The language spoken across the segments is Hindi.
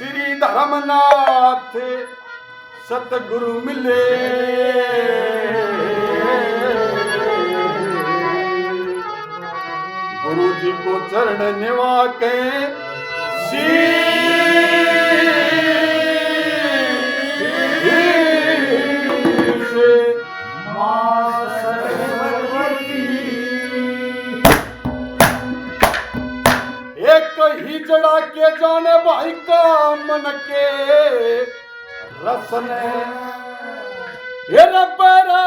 श्री धर्मनाथ सतगुरु मिले, गुरु जी को चरण निवा के हिजड़ा के जाने भाई का मन के रसने रबरा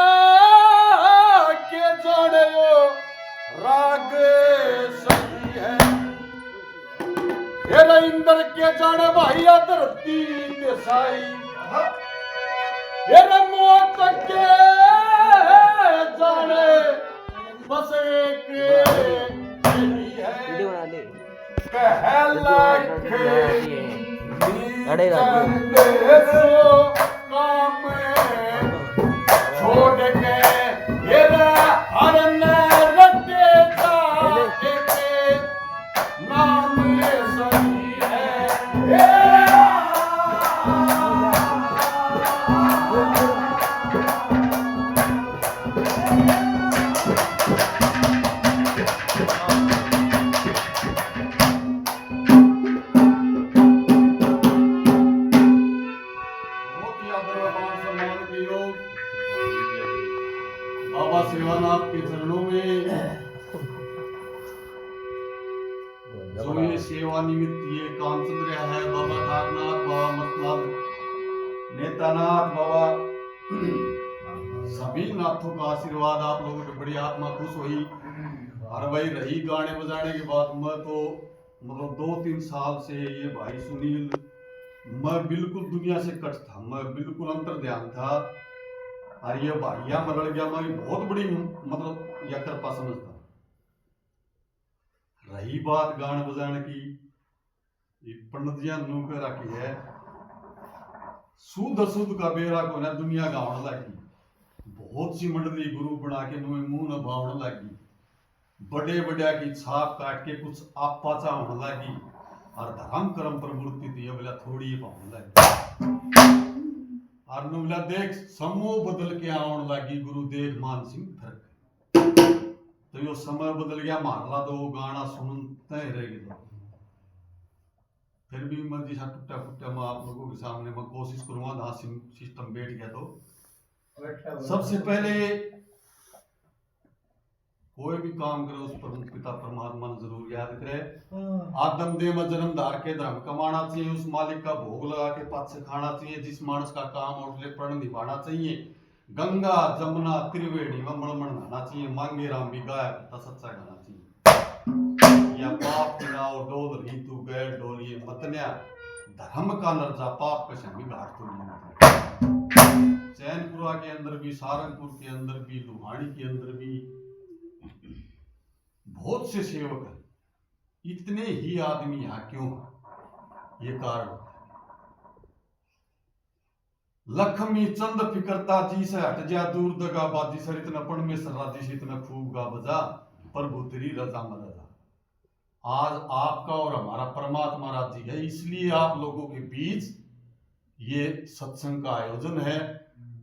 के जाने यो राग सही है, हेरा इंद्र के जाने भाई धरती देसाई, हेरा मौत के जाने बस एक यही है अड़े काम छोड़ के हरन रटे जाके नाम सही है। बाबा शिवानाथ के चरणों में जो ये सेवा निमित्त ये काम चल रहा है, बाबा ठाकनाथ, बाबा मतलाल, नेतानाथ बाबा, सभी नाथों का आशीर्वाद आप लोगों की बड़ी आत्मा खुश हुई। और भाई रही गाने बजाने की बात, मैं तो मतलब 2-3 साल से ये भाई सुनील, मैं बिल्कुल दुनिया से कट था, मैं बिल्कुल अंतर ध्यान था। और ये भाइया मरड़ गया, मैं बहुत बड़ी मतलब यह कृपा समझता। रही बात गान बजाने की, पंडित जी नू के रखी है, शुद्ध शुद्ध का बेरा को ना दुनिया गावन लगी। बहुत सी मंडली गुरु बना के मुंह न भावन लगी, बड़े बड़े की छाप काट के कुछ आपा चाहने लगी, और धर्म कर्म प्रवृत्ति थी बोला थोड़ी पावन लगी। और नुला देख समूह बदल के आवन लगी, गुरु देख मान सिंह फर्क तो यो समय बदल गया, मारला दो गाना सुनते रहेगी। तो फिर भी मैं जिसा टूटा फूटा मैं आप लोगों के सामने मैं कोशिश करूंगा, जहाँ सिस्टम बैठ गया। तो सबसे पहले कोई भी काम करे उस पर पिता परमात्मा ने जरूर याद करे। आदम देव में जन्म धार के धर्म कमाना चाहिए, उस मालिक का भोग लगा के पाछे खाना चाहिए, जिस मानस का काम उठले प्रण निभाना चाहिए, गंगा जमुना त्रिवेणी में मणमण नहाना चाहिए, मांगे राम भी गाया करता सच्चा गाना चाहिए। या पाप तिनाव डोल रीतु गैर डोलिए मतन्या, धर्म का नरजा पाप का शमी घाट तो चैनपुरा के अंदर भी, सारंगपुर के अंदर भी, लुहानी के अंदर भी बहुत से सेवक हैं। इतने ही आदमी यहां क्यों? ये कारण लक्ष्मी चंद फिकरता जी से हट जा, दूर दगा बाजी सर इतना पण में सराजी से इतना खूब गा बजा, प्रभु तेरी रजा मरजा। आज आपका और हमारा परमात्मा राज्य है, इसलिए आप लोगों के बीच ये सत्संग का आयोजन है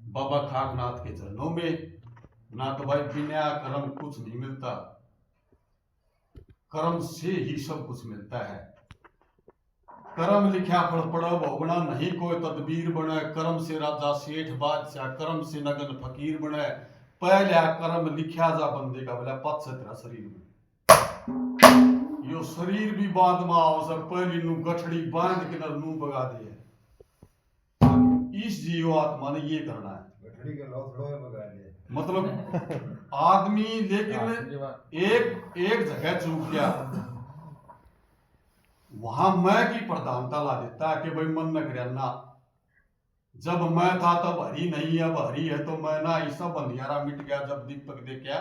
बाबा खाकनाथ के चरणों में। ना तो भाई बिना कर्म कुछ नहीं मिलता, कर्म से ही सब कुछ मिलता है। कर्म लिखा फल पड़ा भोगना नहीं कोई तदबीर बने, कर्म से राजा सेठ बादशाह, कर्म से नगन फकीर बने। पहले कर्म लिखा जा बंदे का बोला पद से तेरा शरीर में, यो शरीर भी बाद में आओ सर, पहली नू गठड़ी बांध के नू बगा दिए। इस जीव आत्मा ने ये करना है, गठड़ी के लौथड़ों में बगा दिए। मतलब आदमी लेकिन एक जगह चूक गया, वहां मैं की प्रधानता ला देता है कि भाई मन न करे ना, जब मैं था तब हरी नहीं, अब हरी है तो मैं ना, ऐसा बंधियारा मिट गया जब दीपक देखा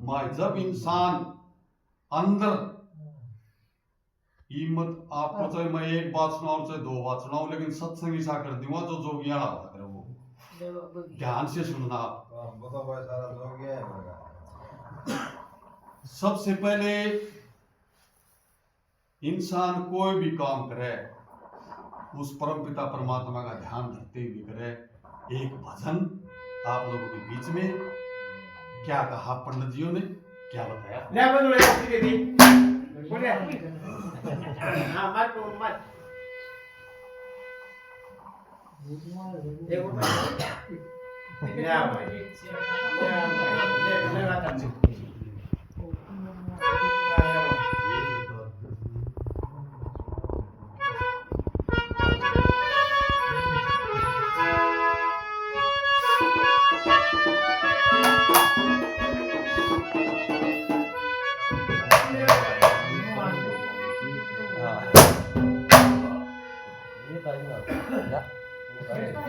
मैं। जब इंसान अंदर हिम्मत, आपको चाहे मैं एक बात सुनाऊं चाहे 2 बात सुनाऊं, लेकिन सत्संग ऐसा कर दूंगा जो जोगियां होगा करे वो ध्यान से सुनना। सबसे पहले इंसान कोई भी काम करे, उस परम पिता परमात्मा का ध्यान रखते हुए करे एक भजन आप लोगों के बीच में। क्या कहा पंडित जियों ने, क्या बताया?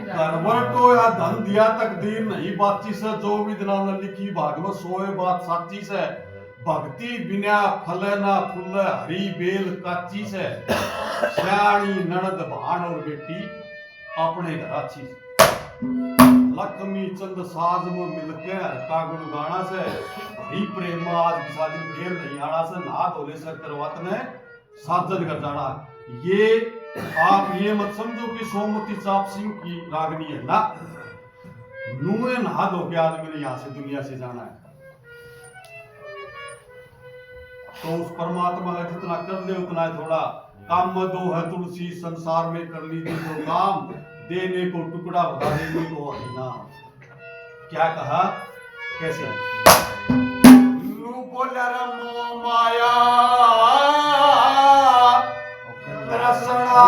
करवर को या धन दिया तकदीर नहीं बाची से, जो विधना न लिखी भागवत सोए बात साची से। भक्ति बिना फले ना फूल हरी बेल काची से। श्याणी ननद भान और बेटी अपने घराची से। लक्ष्मी चंद साज में मिलके हल्का गुण गाना से। हरी प्रेम आज की शादी फेर नहीं आना से। नहा धोले से करवात ने साजन कर जाना। ये आप ये मत समझो कि सोमवती चाप सिंह की रागनी है ना। नूए नहा धो के आदमी ने यहां से दुनिया से जाना है। तो उस परमात्मा का जितना कर ले उतना है थोड़ा। काम में दो है तुलसी संसार में कर लीजिए जो काम। देने को टुकड़ा बता देने को हरिनाम। क्या कहा कैसे? बोला रमो माया रसना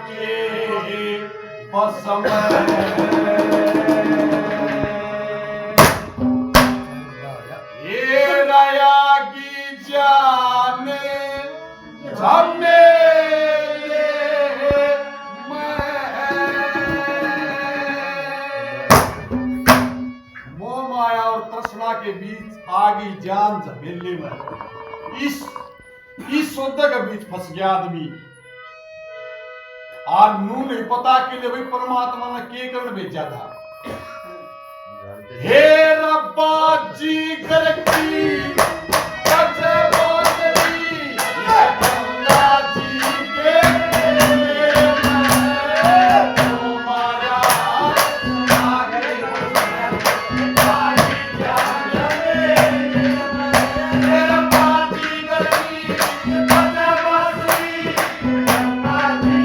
के बसम ये राया की जान झमेले मोह माया और तृष्णा के बीच आगी जान झमेले में इस सौदे के बीच फंस गया आदमी। और नू नहीं पता कि ले भाई परमात्मा ने के करने भेजा था। हे रब्बा जी करकी कचे बोलरी ये गंगा जी के तुम्हारा आगे आई जाने हे रब्बा जी करकी कचे बोलरी गंगा जी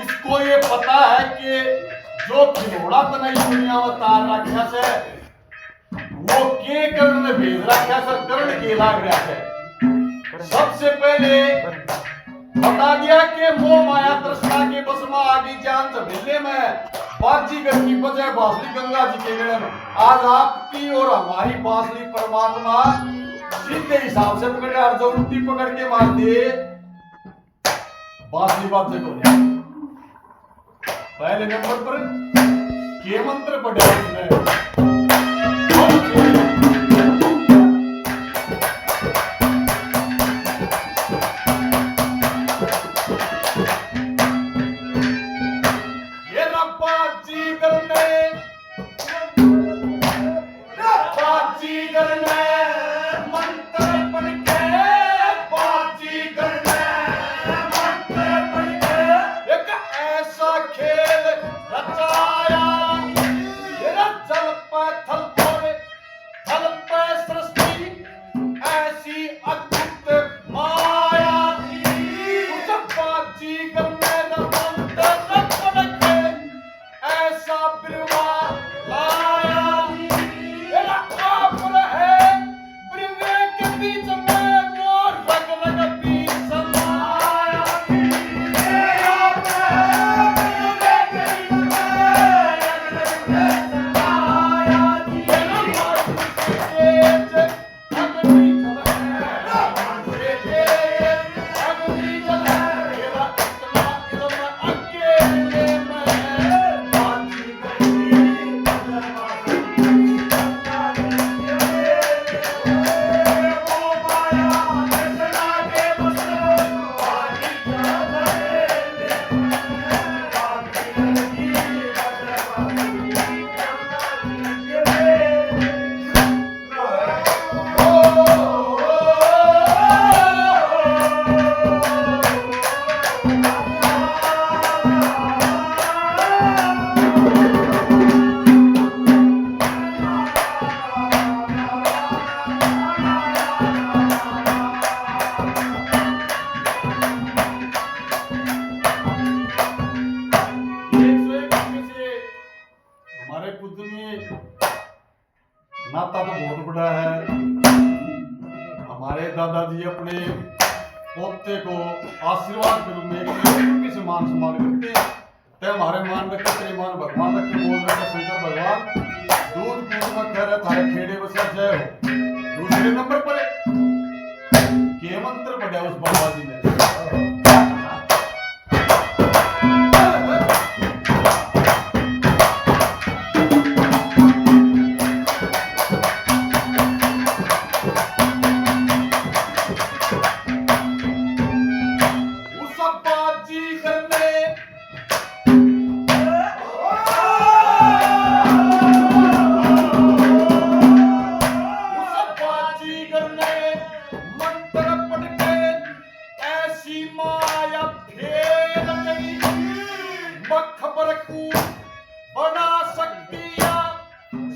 उसको ये पता है कि जो खिलौना तो नहीं दुनिया में तार रखा से वो के कर्ण भेज रखा से कर्ण के लाग रहा है। सबसे पहले बता दिया कि मोह माया तृष्णा के बस में आगे जान झमेले में बाजीगर की बजाय बांसुरी गंगा जी के गले में। आज आपकी और हमारी बांसुरी परमात्मा सीधे हिसाब से पकड़े और जो उल्टी पकड़ के मार दे बांसुरी बात देखो। पहले नंबर पर के मंत्र पढ़े उसने ये रब्बा जी करने मंत्र पढ़ के बाजी करने मंत्र पढ़ के एक ऐसा खेल रचाया ये जल पर दादाजी अपने पोते को आशीर्वाद के रूप में 1 से मान सम्मान करते हैं। ते हमारे मान रखे श्रीमान भगवान रखे बोल रखे शंकर भगवान दूध पूछ में कह रहे थारे खेड़े बसा जय हो। दूसरे नंबर पर के मंत्र पढ़ा उस बाबाजी ने।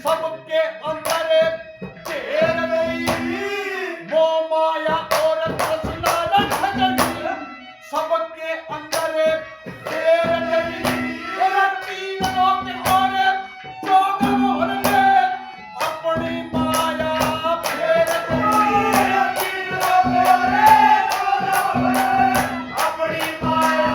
सबके अंदर ढेर गई वो माया और रचना रख गई, सबके अंदर ढेर गई तीन लोग और 14 मोहर में अपनी माया फेर गई। तीन लोग अपनी माया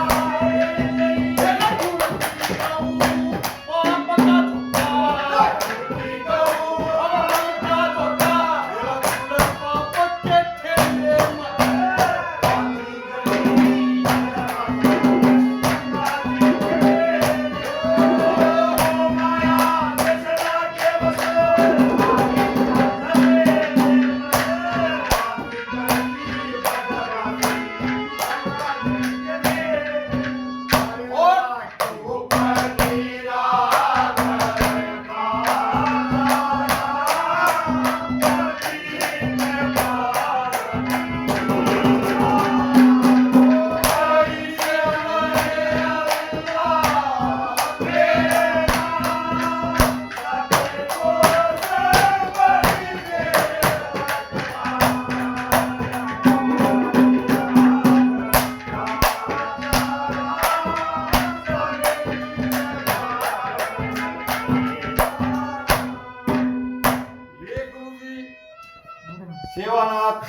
सेवानाथ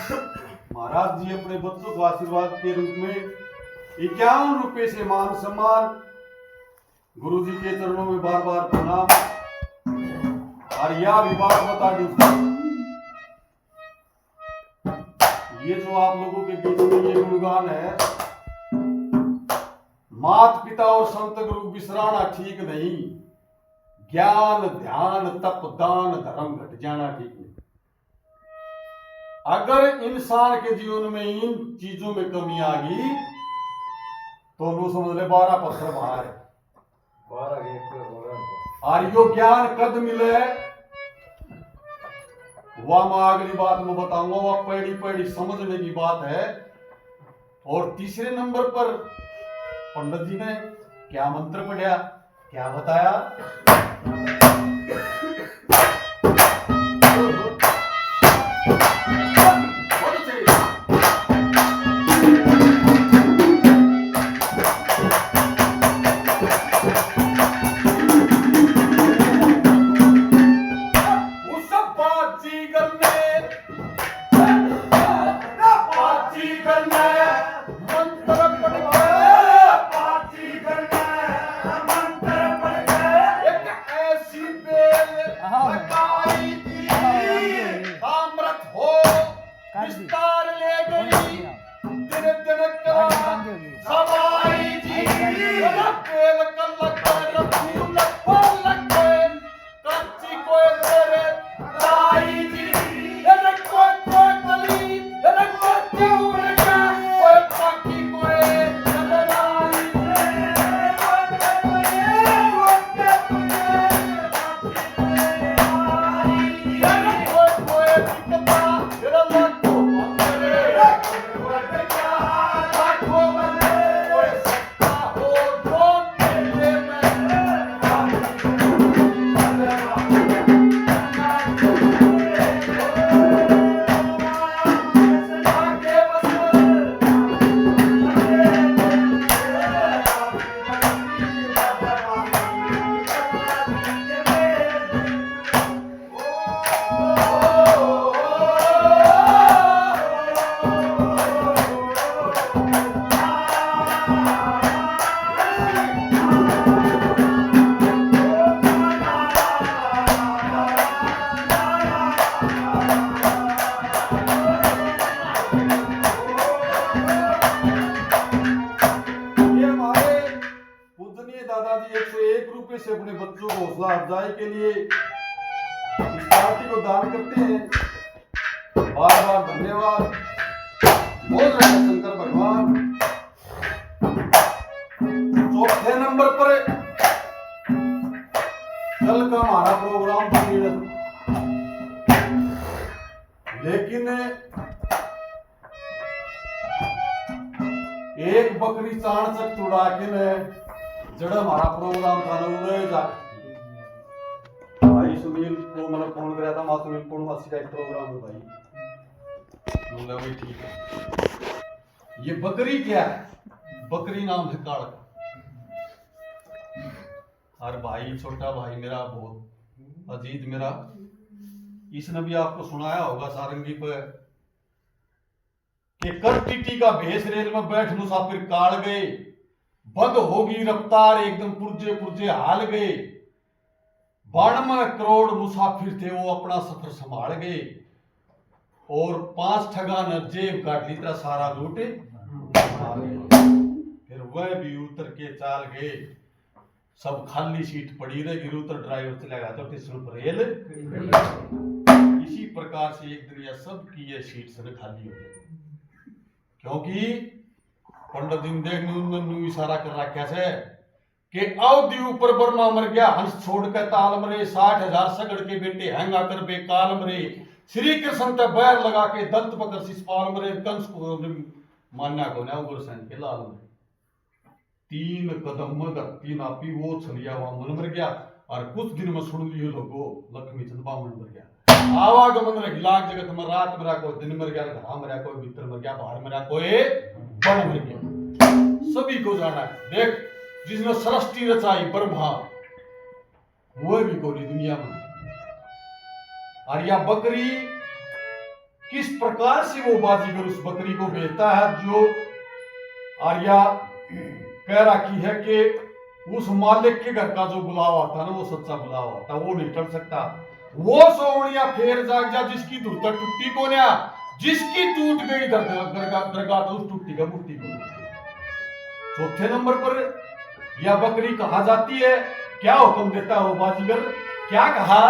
महाराज जी अपने बच्चों को आशीर्वाद के रूप में 51 रुपए से मान सम्मान, गुरु जी के चरणों में बार बार प्रणाम। और यह भी बात बता दी, ये जो आप लोगों के बीच में ये गुणगान है, मात पिता और संत गुरु बिसराना ठीक नहीं, ज्ञान ध्यान तप दान धर्म घट जाना ठीक नहीं। अगर इंसान के जीवन में इन चीजों में कमी आ गई तो नो समझ ले 12 पत्थर बाहर है। और यो ज्ञान कद मिले वह मैं अगली बात में बताऊंगा, वह पढ़ी पढ़ी समझने की बात है। और तीसरे नंबर पर पंडित जी ने क्या मंत्र पढ़ा, क्या बताया, विस्तार ले गई दिन दिन का सवाई जी पेल कल फूल फल कच्ची कोई तेरे राई जी कोई कोई गली कोई उड़का कोई पाकी कोई राई कोई 101 रुपए से अपने बच्चों को हौसला अफजाई के लिए इस पार्टी को दान करते हैं। बार बार धन्यवाद। बोल रहे हैं शंकर भगवान। चौथे नंबर पर कल का हमारा प्रोग्राम था, लेकिन एक बकरी चाणचक तुड़ा के जड़ हमारा प्रोग्राम था ना भाई सुनील को मैंने फोन कराया था। माँ सुनील पूर्णवासी का एक प्रोग्राम है भाई, बोला भाई ठीक है। ये बकरी क्या है? बकरी नाम है कालका। और भाई छोटा भाई मेरा बहुत अजीज मेरा, इसने भी आपको सुनाया होगा सारंगी पे कि कर टीटी का भेष रेल में बैठ मुसाफिर काल गए, बंद होगी रफ्तार एकदम पुर्जे पुर्जे हाल गए। 92 करोड़ मुसाफिर थे वो अपना सफर संभाल गए, और 5 ठगा न जेब काट ली तरह सारा लूट। फिर वह भी उतर के चाल गए, सब खाली सीट पड़ी रही, उतर ड्राइवर चलेगा तो स्टेशन पर रेल। इसी प्रकार से एक दिन यह सब की ये सीट से खाली हो गई, क्योंकि पंडित दीनदयाल ने उन्होंने इशारा कर रखा है कि अवधि ऊपर बर्मा मर गया, हंस छोड़ के ताल मरे, 60,000 सगड़ के बेटे हैंगा कर बेकाल मरे। श्री कृष्ण ते बैर लगा के दंत पकड़ शिषपाल मरे, कंस को मान्या को ना गुरसेन के लाल मरे। 3 कदम में धरती नापी वो छलिया हुआ मन मर गया, और कुछ दिन में सुन लिए लोगो लक्ष्मी चंद बामन मर गया। आवागमन रह लाख जगत में, रात मरा कोई दिन मर गया, घरा मरा कोई भीतर मर गया, बाहर मरा कोई बन मर गया। सभी को जाना है। देख जिसने सृष्टि रचाई ब्रह्मा, वो भी कोई दुनिया में। और यह बकरी किस प्रकार से वो बाजीगर उस बकरी को बेचता है, जो आर्या कह रखी है कि उस मालिक के घर का जो बुलावा था ना, वो सच्चा बुलावा था, वो नहीं टल सकता। वो सोवणिया फेर जाग जा जिसकी धुरता टूटी को ना, जिसकी टूट गई दरगाह तो उस टूटी का मूर्ति को। चौथे नंबर पर यह बकरी कहा जाती है, क्या हुक्म देता है वो बाजीगर, क्या कहा?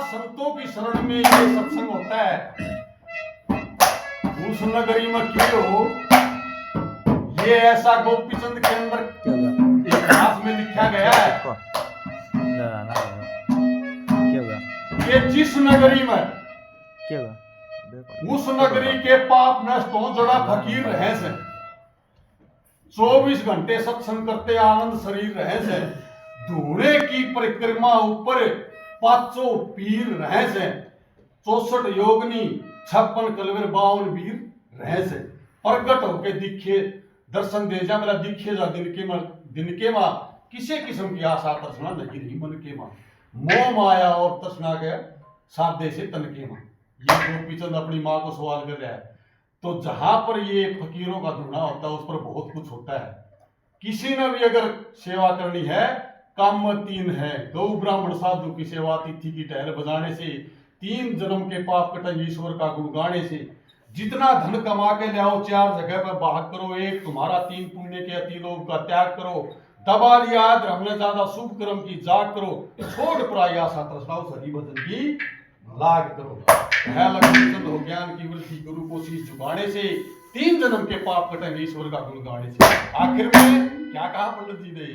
संतों की शरण में ये सत्संग होता है, उस नगरी में क्यों हो ये ऐसा गोपीचंद के अंदर लिखा गया है कि जिस नगरी में उस नगरी के पाप नष्ट हो जड़ा फकीर रहे से 24 घंटे सत्संग करते आनंद शरीर रहे से धूणे की परिक्रमा ऊपर 500 पीर रहे से 64 योगनी 56 कलवर 52 वीर रहे से प्रगट होके दिखे दर्शन दे जा मेरा दिखे जा दिन के माँ किसी किस्म की आशा तृष्णा नहीं रही मन के माँ मोह माया और तृष्णा के साधे से तन के माँ। ये गोपीचंद अपनी माँ को सवाल कर रहा है। तो जहां पर ये फकीरों का धुना होता है उस पर बहुत कुछ होता है। किसी ने भी अगर सेवा करनी है काम में 3 है गौ ब्राह्मण साधु की सेवा तिथि की टहल बजाने से 3 जन्म के पाप कटेंगे ईश्वर का गुण गाने से जितना धन कमा के ले आओ 4 जगह पर भाग करो 1 तुम्हारा 3 पुण्य के अति लोभ का त्याग करो दबा लिया हमने ज्यादा शुभ कर्म की जाग करो छोड़ प्रयास तृष्णाओं हरि भजन की लाग करो है लक्ष्मीचंद हो ज्ञान की वृद्धि गुरु को शीश झुकाने से 3 जन्म के पाप कटेंगे ईश्वर का गुण गाने से। आखिर में क्या कहा पंडित जी ने